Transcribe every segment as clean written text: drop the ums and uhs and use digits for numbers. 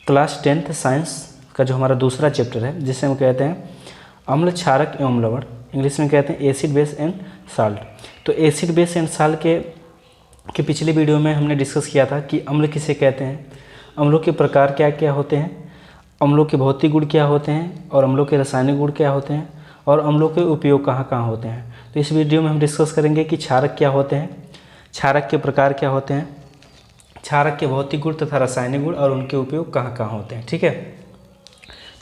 Class 10th science का जो हमारा दूसरा चैप्टर है, जिसे हम कहते हैं अम्ल, क्षारक एवं लवण, इंग्लिश में कहते हैं एसिड, बेस एंड साल्ट। तो एसिड, बेस एंड साल्ट के पिछले वीडियो में हमने डिस्कस किया था कि अम्ल किसे कहते हैं, अम्लों के प्रकार क्या क्या होते हैं, अम्लों के भौतिक गुण क्या होते हैं और अम्लों के रासायनिक गुण क्या होते हैं और अम्लों के उपयोग कहाँ कहाँ होते हैं। तो इस वीडियो में हम डिस्कस करेंगे कि क्षारक क्या होते हैं, क्षारक के प्रकार क्या होते हैं, क्षारक के भौतिक गुण तथा रासायनिक गुण और उनके उपयोग कहाँ कहाँ होते हैं। ठीक है,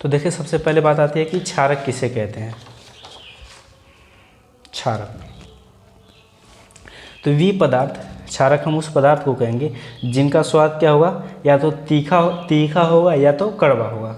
तो देखिए सबसे पहले बात आती है कि क्षारक किसे कहते हैं। क्षारक, तो वी पदार्थ, क्षारक हम उस पदार्थ को कहेंगे जिनका स्वाद क्या होगा, या तो तीखा होगा या तो कड़वा होगा।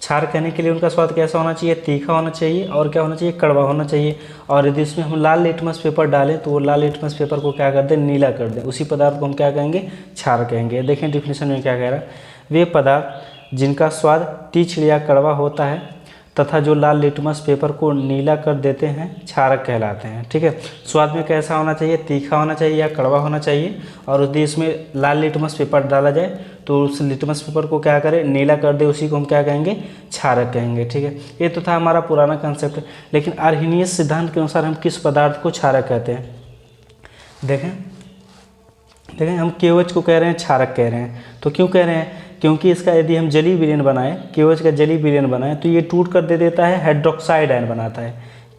क्षार कहने के लिए उनका स्वाद कैसा होना चाहिए, तीखा होना चाहिए और क्या होना चाहिए, कड़वा होना चाहिए। और यदि इसमें हम लाल लिटमस पेपर डालें तो वो लाल लिटमस पेपर को क्या कर दें, नीला कर दें, उसी पदार्थ को हम क्या कहेंगे, क्षार कहेंगे। देखें डिफिनेशन में क्या कह रहा है, वे पदार्थ जिनका स्वाद तीक्ष्ण या कड़वा होता है तथा जो लाल लिटमस पेपर को नीला कर देते हैं क्षारक कहलाते हैं। ठीक है, स्वाद में कैसा होना चाहिए, तीखा होना चाहिए या कड़वा होना चाहिए, और यदि इसमें लाल लिटमस पेपर डाला जाए तो उस लिटमस पेपर को क्या करें, नीला कर दे, उसी को हम क्या कहेंगे, क्षारक कहेंगे। ठीक है, ये तो था हमारा पुराना कंसेप्ट। लेकिन अर्हेनियस सिद्धांत के अनुसार हम किस पदार्थ को क्षारक कहते हैं। देखें हम KOH को कह रहे हैं क्षारक कह रहे हैं, तो क्यों कह रहे हैं, क्योंकि इसका यदि हम जलीय विलयन बनाएं, KOH का जलीय विलयन बनाएं तो ये टूट कर दे देता है हाइड्रोक्साइड आयन बनाता है।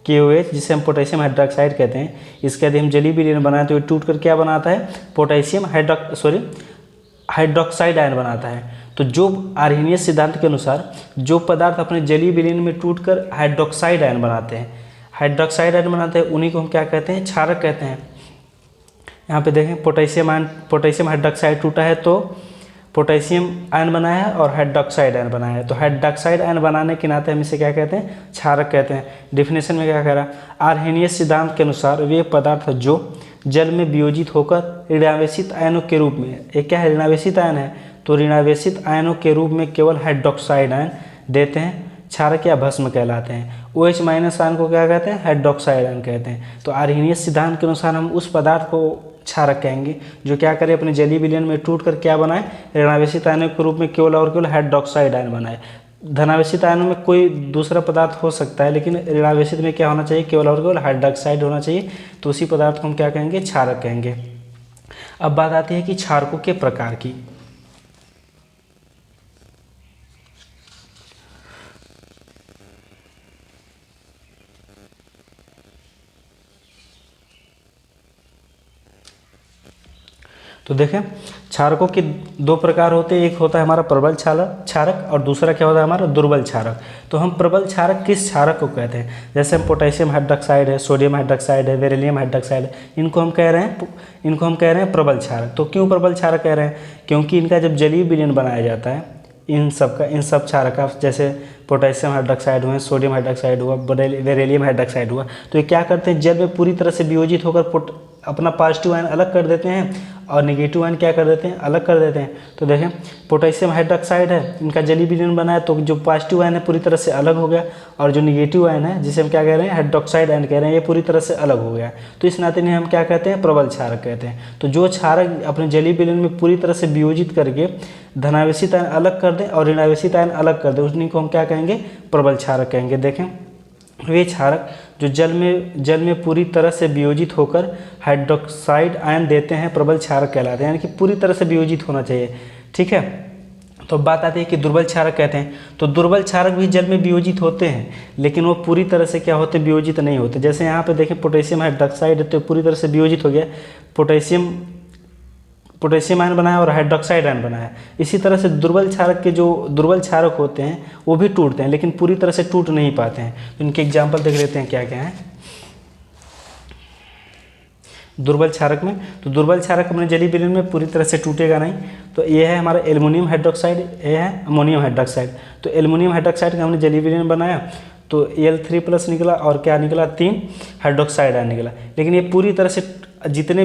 KOH जिसे हम पोटेशियम हाइड्रोक्साइड कहते हैं, इसका यदि हम जलीय विलयन बनाएं तो ये टूट कर क्या बनाता है, पोटेशियम हाइड्रोक्साइड आयन बनाता है। तो जो अर्हेनियस सिद्धांत के अनुसार जो पदार्थ अपने जलीय विलयन में टूटकर हाइड्रोक्साइड आयन बनाते हैं, उन्हीं को हम क्या कहते हैं, क्षारक कहते हैं। यहाँ पे देखें पोटेशियम हाइड्रोक्साइड टूटा है तो पोटेशियम आयन बनाया है और हाइड्रोक्साइड आयन बनाया है, तो हाइड्रोक्साइड आयन बनाने के नाते हम इसे क्या कहते हैं, क्षारक कहते हैं। डिफिनेशन में क्या कह रहा है, अर्हेनियस सिद्धांत के अनुसार वे पदार्थ जो जल में वियोजित होकर ऋणावेशित आयनों के रूप में, एक क्या है, ऋणावेशित आयन है, तो ऋणावेशित आयनों के रूप में केवल हाइड्रोक्साइड आयन देते हैं, क्षारक या भस्म कहलाते हैं। OH माइनस आयन को क्या कहते हैं, हाइड्रोक्साइड आयन कहते हैं। तो अर्हेनियस सिद्धांत के अनुसार हम उस पदार्थ को क्षारक कहेंगे जो क्या करे, अपने जलीय विलयन में टूटकर क्या बनाए, ऋणावेशित आयनों के रूप में केवल और केवल हाइड्रोक्साइड आयन बनाए। धनावेशित आयनों में कोई दूसरा पदार्थ हो सकता है, लेकिन ऋणावेशित में क्या होना चाहिए, केवल और केवल हाइड्रोक्साइड होना चाहिए, तो उसी पदार्थ को हम क्या कहेंगे, क्षारक कहेंगे। अब बात आती है कि क्षारकों के प्रकार की। तो देखें क्षारकों के दो प्रकार होते हैं, एक होता है हमारा प्रबल क्षारक और दूसरा क्या होता है हमारा दुर्बल क्षारक। तो हम प्रबल क्षारक किस क्षारक को कहते हैं, जैसे हम पोटेशियम हाइड्रोक्साइड है, सोडियम हाइड्रोक्साइड है, बेरिलियम हाइड्रोक्साइड है, इनको हम कह रहे हैं प्रबल क्षारक। तो क्यों प्रबल क्षारक कह रहे हैं, क्योंकि इनका जब जलीय विलयन बनाया जाता है, इन सब क्षारक का, जैसे पोटेशियम हाइड्रोक्साइड हुए, सोडियम हाइड्रोक्साइड हुआ, बेरिलियम हाइड्रोक्साइड हुआ, तो ये क्या करते हैं, जल में पूरी तरह से वियोजित होकर अपना पॉजिटिव आयन अलग कर देते हैं और नेगेटिव आयन क्या कर देते हैं, अलग कर देते हैं। तो देखें पोटेशियम हाइड्रोक्साइड है, इनका जलीय विलयन बना है, तो जो पॉजिटिव आयन है पूरी तरह से अलग हो गया, और जो नेगेटिव आयन है जिसे हम क्या कह रहे हैं, हाइड्रोक्साइड आयन कह रहे हैं, ये पूरी तरह से अलग हो गया। तो इस नाते हम क्या कहते हैं, प्रबल क्षारक कहते हैं। तो जो क्षारक अपने जलीय विलयन में पूरी तरह से वियोजित करके धनावेशित आयन अलग कर दें और ऋणावेशित आयन अलग कर दें, उन्हीं को हम क्या कहेंगे, प्रबल क्षारक कहेंगे। देखें वे क्षारक जो जल में पूरी तरह से वियोजित होकर हाइड्रोक्साइड आयन देते हैं, प्रबल क्षारक कहलाते हैं, यानी कि पूरी तरह से वियोजित होना चाहिए। ठीक है, तो बात आती है कि दुर्बल क्षारक कहते हैं। तो दुर्बल क्षारक भी जल में वियोजित होते हैं, लेकिन वो पूरी तरह से क्या होते, वियोजित नहीं होते। जैसे यहाँ पे देखें पोटेशियम हाइड्रोक्साइड है, तो पूरी तरह से वियोजित हो गया, पोटेशियम आयन बनाया और हाइड्रोक्साइड आयन बनाया। इसी तरह से दुर्बल क्षारक के जो दुर्बल क्षारक होते हैं वो भी टूटते हैं, लेकिन पूरी तरह से टूट नहीं पाते हैं। तो इनके एग्जाम्पल देख लेते हैं क्या क्या है दुर्बल क्षारक में। तो दुर्बल क्षारक अपने जलीय विलयन में पूरी तरह से टूटेगा नहीं। तो ये है हमारा एल्युमिनियम हाइड्रोक्साइड, ये है अमोनियम हाइड्रोक्साइड। तो एल्युमिनियम हाइड्रोक्साइड का हमने जलीय विलयन बनाया तो Al3+ निकला और क्या निकला, 3 हाइड्रोक्साइड आयन निकला। लेकिन ये पूरी तरह से जितने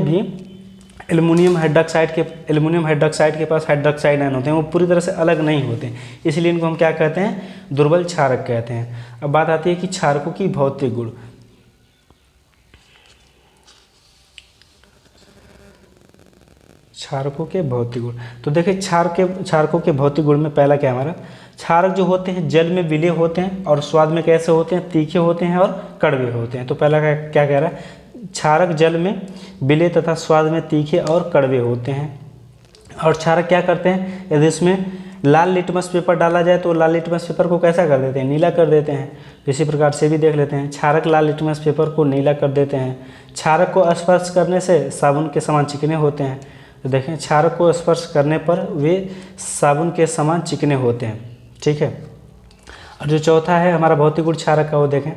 भी एल्युमिनियम हाइड्रोक्साइड के पास हाइड्रोक्साइड आयन होते हैं वो पूरी तरह से अलग नहीं होते, इसलिए इनको हम क्या कहते हैं, दुर्बल क्षारक कहते हैं। अब बात आती है कि क्षारकों की भौतिक गुण। क्षारकों के भौतिक गुण। तो देखिए क्षारकों के भौतिक गुण में पहला क्या है हमारा, क्षारक जो होते हैं जल में विलीय होते हैं और स्वाद में कैसे होते हैं, तीखे होते हैं और कड़वे होते हैं। तो पहला क्या कह रहा है, क्षारक जल में विलीय तथा स्वाद में तीखे और कड़वे होते हैं। और क्षारक क्या करते हैं, यदि इसमें लाल लिटमस पेपर डाला जाए तो लाल लिटमस पेपर को कैसा कर देते हैं, नीला कर देते हैं। इसी प्रकार से भी देख लेते हैं, क्षारक लाल लिटमस पेपर को नीला कर देते हैं। क्षारक को स्पर्श करने से साबुन के समान चिकने होते हैं। तो देखें, क्षारक को स्पर्श करने पर वे साबुन के समान चिकने होते हैं। ठीक है। और जो चौथा है हमारा भौतिक गुण क्षारक का, वो देखें,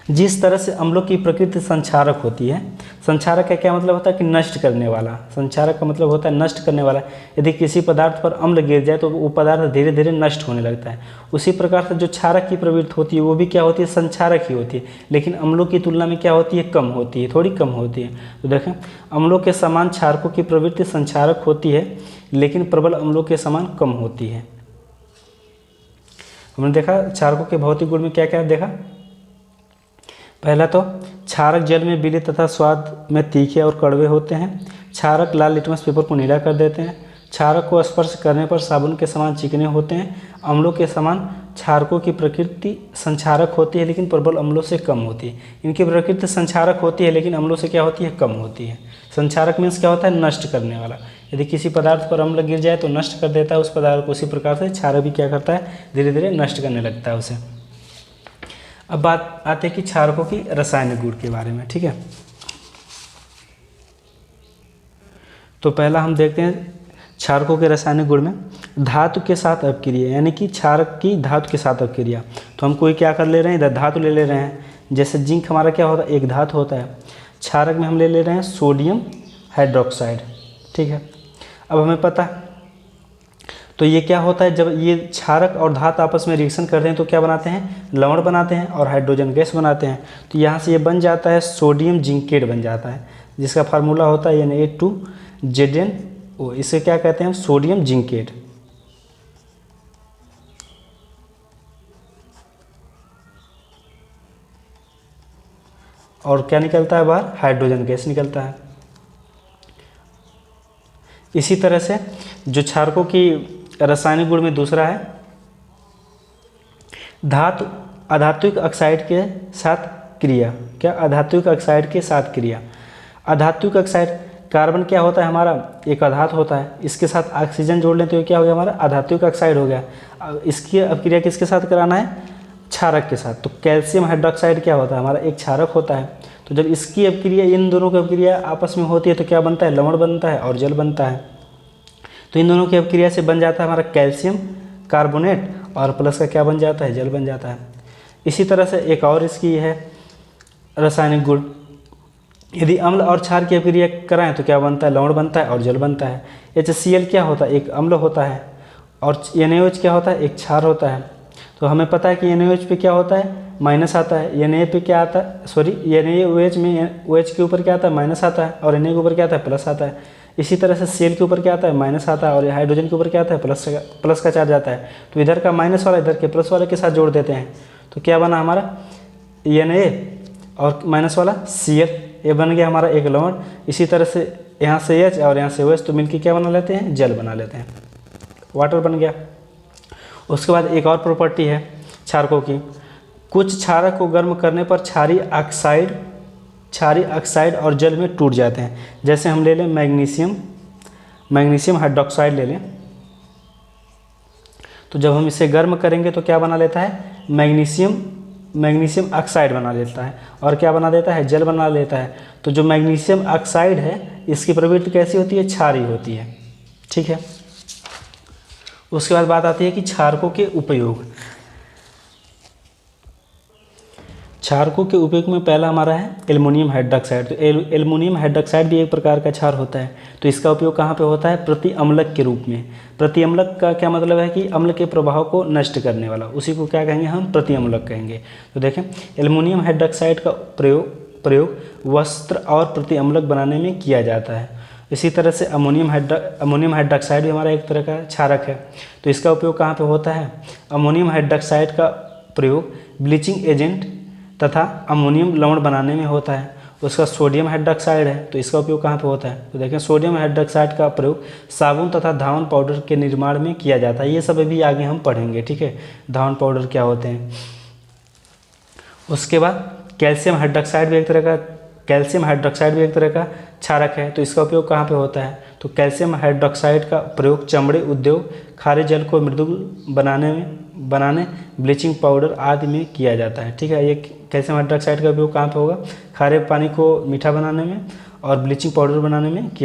जिस तरह से अम्लों की प्रकृति संक्षारक होती है। संक्षारक का क्या मतलब होता है कि नष्ट करने वाला। संक्षारक का मतलब होता है नष्ट करने वाला। यदि किसी पदार्थ पर अम्ल गिर जाए तो वो पदार्थ धीरे धीरे नष्ट होने लगता है। उसी प्रकार से जो क्षारक की प्रवृत्ति होती है वो भी क्या होती है, संक्षारक ही होती है, लेकिन अम्लों की तुलना में क्या होती है, कम होती है, थोड़ी कम होती है। तो देखें, अम्लों के समान क्षारकों की प्रवृत्ति संक्षारक होती है, लेकिन प्रबल अम्लों के समान कम होती है। हमने देखा क्षारकों के भौतिक गुण में क्या क्या देखा। पहला तो क्षारक जल में विलीय तथा स्वाद में तीखे और कड़वे होते हैं। क्षारक लाल लिटमस पेपर को नीला कर देते हैं। क्षारक को स्पर्श करने पर साबुन के समान चिकने होते हैं। अम्लों के समान क्षारकों की प्रकृति संक्षारक होती है, लेकिन प्रबल अम्लों से कम होती है। इनकी प्रकृति संक्षारक होती है, लेकिन अम्लों से क्या होती है, कम होती है। संक्षारक मीन्स क्या होता है, नष्ट करने वाला। यदि किसी पदार्थ पर अम्ल गिर जाए तो नष्ट कर देता है उस पदार्थ को। उसी प्रकार से क्षारक भी क्या करता है, धीरे धीरे नष्ट करने लगता है उसे। अब बात आते हैं कि क्षारकों की रासायनिक गुण के बारे में। ठीक है, तो पहला हम देखते हैं क्षारकों के रासायनिक गुण में धातु के साथ अपक्रिया, यानी कि क्षारक की धातु के साथ अपक्रिया। तो हम कोई क्या कर ले रहे हैं, इधर धातु ले रहे हैं। जैसे जिंक हमारा क्या होता है, एक धातु होता है। क्षारक में हम ले रहे हैं सोडियम हाइड्रोक्साइड। ठीक है, अब हमें पता, तो ये क्या होता है, जब ये क्षारक और धातु आपस में रिएक्शन करते हैं तो क्या बनाते हैं, लवण बनाते हैं और हाइड्रोजन गैस बनाते हैं। तो यहाँ से ये बन जाता है सोडियम जिंकेट बन जाता है, जिसका फार्मूला होता है Na2ZnO। इसे क्या कहते हैं, सोडियम जिंकेट। और क्या निकलता है बाहर, हाइड्रोजन गैस निकलता है। इसी तरह से जो क्षारकों की रासायनिक गुण में दूसरा है धातु अधात्विक ऑक्साइड के साथ क्रिया। क्या, अधात्विक ऑक्साइड के साथ क्रिया। अधात्विक ऑक्साइड, कार्बन क्या होता है हमारा, एक अधातु होता है, इसके साथ ऑक्सीजन जोड़ लें तो ये क्या हो गया हमारा, अधात्विक ऑक्साइड हो गया। अब इसकी अपक्रिया किसके साथ कराना है, क्षारक के साथ। तो कैल्शियम हाइड्रोक्साइड क्या होता है हमारा, एक क्षारक होता है। तो जब इसकी अपक्रिया, इन दोनों की अपक्रिया आपस में होती है तो क्या बनता है, लवण बनता है और जल बनता है। तो इन दोनों की अपक्रिया से बन जाता है हमारा कैल्शियम कार्बोनेट और प्लस का क्या बन जाता है, जल बन जाता है। इसी तरह से एक और इसकी है रासायनिक गुण, यदि अम्ल और क्षार की अपक्रिया कराएं तो क्या बनता है, लवण बनता है और जल बनता है। HCl क्या होता है, एक अम्ल होता है, और NaOH क्या होता है, एक क्षार होता है। तो हमें पता है कि NaOH पे क्या होता है, माइनस आता है। Na पे क्या आता है, NaOH में OH के ऊपर क्या आता है, माइनस आता है, और Na के ऊपर क्या आता है, प्लस आता है। इसी तरह से Cl के ऊपर क्या आता है, माइनस आता है, और हाइड्रोजन के ऊपर क्या आता है, प्लस का चार्ज आता है। तो इधर का माइनस वाला इधर के प्लस वाले के साथ जोड़ देते हैं तो क्या बना हमारा, Na और माइनस वाला Cl, ये बन गया हमारा एक लवण। इसी तरह से यहाँ से H और यहाँ से OH, तो मिलकर क्या बना लेते हैं, जल बना लेते हैं, वाटर बन गया। उसके बाद एक और प्रॉपर्टी है क्षारकों की, कुछ क्षारक को गर्म करने पर क्षारीय ऑक्साइड और जल में टूट जाते हैं। जैसे हम ले लें मैग्नीशियम हाइड्रोक्साइड ले लें, तो जब हम इसे गर्म करेंगे तो क्या बना लेता है, मैग्नीशियम ऑक्साइड बना लेता है, और क्या बना देता है, जल बना लेता है। तो जो मैग्नीशियम ऑक्साइड है इसकी प्रवृत्ति कैसी होती है, क्षारीय होती है। ठीक है, उसके बाद बात आती है कि क्षारकों के उपयोग। क्षारकों के उपयोग में पहला हमारा है एल्युमिनियम हाइड्रोक्साइड। तो एल्युमिनियम हाइड्रोक्साइड भी एक प्रकार का क्षार होता है। तो इसका उपयोग कहाँ पे होता है, प्रति अम्लक के रूप में। प्रति अम्लक का क्या मतलब है कि अम्ल के प्रभाव को नष्ट करने वाला, उसी को क्या कहेंगे हम, प्रति अम्लक कहेंगे। तो देखें, एल्युमिनियम हाइड्रोक्साइड का प्रयोग वस्त्र और प्रति अम्लक बनाने में किया जाता है। इसी तरह से अमोनियम हाइड्रोक्साइड भी हमारा एक तरह का क्षारक है। तो इसका उपयोग कहाँ पे होता है, अमोनियम हाइड्रोक्साइड का प्रयोग ब्लीचिंग एजेंट तथा अमोनियम लवण बनाने में होता है। उसका सोडियम हाइड्रोक्साइड है, तो इसका उपयोग कहाँ पे होता है? तो देखें सोडियम हाइड्रोक्साइड का प्रयोग साबुन तथा धावन पाउडर के निर्माण में किया जाता है। ये सब अभी आगे हम पढ़ेंगे, ठीक है, धावन पाउडर क्या होते हैं। उसके बाद कैल्शियम हाइड्रोक्साइड भी एक तरह का क्षारक है, तो इसका उपयोग कहाँ पे होता है? तो कैल्शियम हाइड्रोक्साइड का प्रयोग चमड़े उद्योग, खारे जल को मृदुल बनाने ब्लीचिंग पाउडर आदि में किया जाता है, ठीक है। ये कैल्शियम हाइड्रोक्साइड का उपयोग कहाँ पे होगा? खारे पानी को मीठा बनाने में और ब्लीचिंग पाउडर बनाने में किया